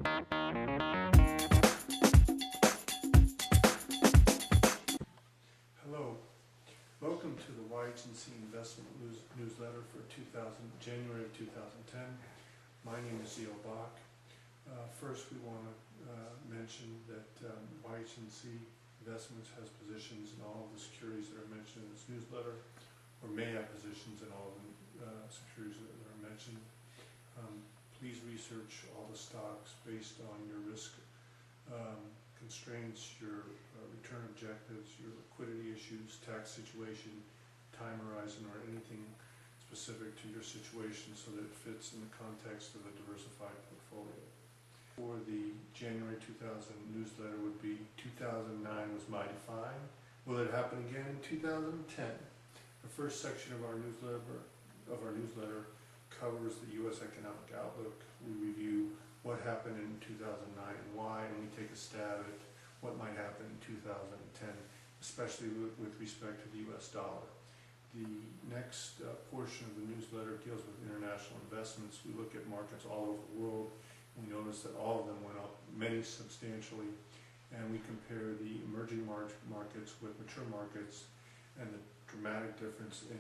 Hello, welcome to the YHNC Investment Newsletter for January of 2010. My name is Zio Bach. First, we want to mention that YHNC Investments has positions in all of the securities that are mentioned in this newsletter, or may have positions in all of the securities that are mentioned. Please research all the stocks based on your risk constraints, your return objectives, your liquidity issues, tax situation, time horizon, or anything specific to your situation so that it fits in the context of a diversified portfolio. For the January 2000 newsletter would be 2009 was mighty fine. Will it happen again in 2010? The first section of our newsletter covers the U.S. economic outlook. We review what happened in 2009 and why, and we take a stab at what might happen in 2010, especially with respect to the U.S. dollar. The next portion of the newsletter deals with international investments. We look at markets all over the world. We notice that all of them went up, many substantially, and we compare the emerging markets with mature markets and the dramatic difference in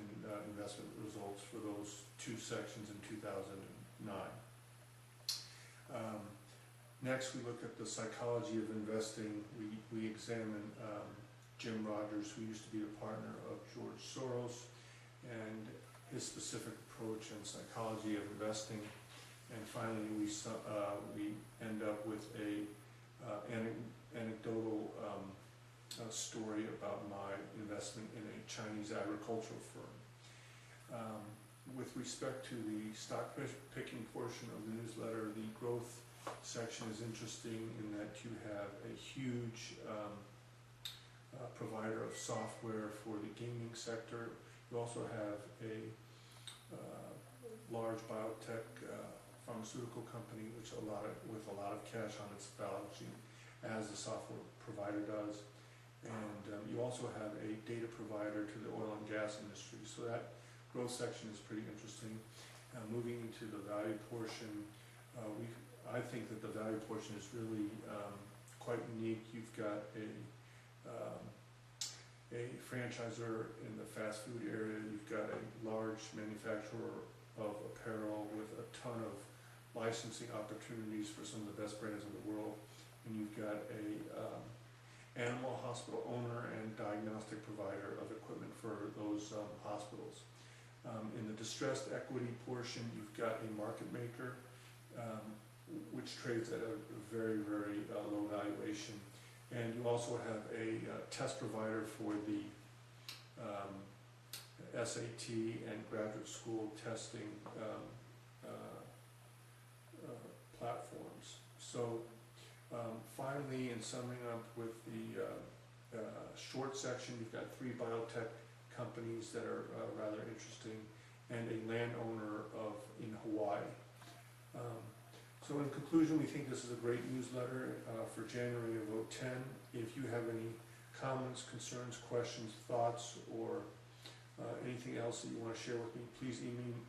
investment results for those two sections in 2009. Next, we look at the psychology of investing. We examine Jim Rogers, who used to be a partner of George Soros, and his specific approach and psychology of investing. And finally, we end up with a anecdotal story about my investment in a Chinese agricultural firm. With respect to the stock picking portion of the newsletter, the growth section is interesting in that you have a huge provider of software for the gaming sector. You also have a large biotech pharmaceutical company with a lot of cash on its balance sheet, as the software provider does. And you also have a data provider to the oil and gas industry. So that growth section is pretty interesting. Moving into the value portion, I think that the value portion is really quite unique. You've got a franchisor in the fast food area. You've got a large manufacturer of apparel with a ton of licensing opportunities for some of the best brands in the world. And you've got a animal hospital owner and diagnostic provider of equipment for those hospitals. In the distressed equity portion, you've got a market maker, which trades at a very, very low valuation. And you also have a test provider for the SAT and graduate school testing platforms. So finally, in summing up with the short section, you've got 3 biotech companies that are rather interesting, and a landowner in Hawaii. So in conclusion, we think this is a great newsletter for January of 2010. If you have any comments, concerns, questions, thoughts, or anything else that you want to share with me, please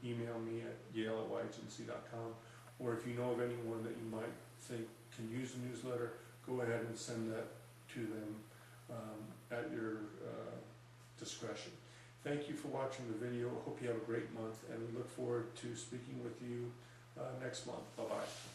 email me at yale@yhnc.com. Or if you know of anyone that you might think can use the newsletter, go ahead and send that to them at your discretion. Thank you for watching the video. I hope you have a great month, and we look forward to speaking with you next month. Bye-bye.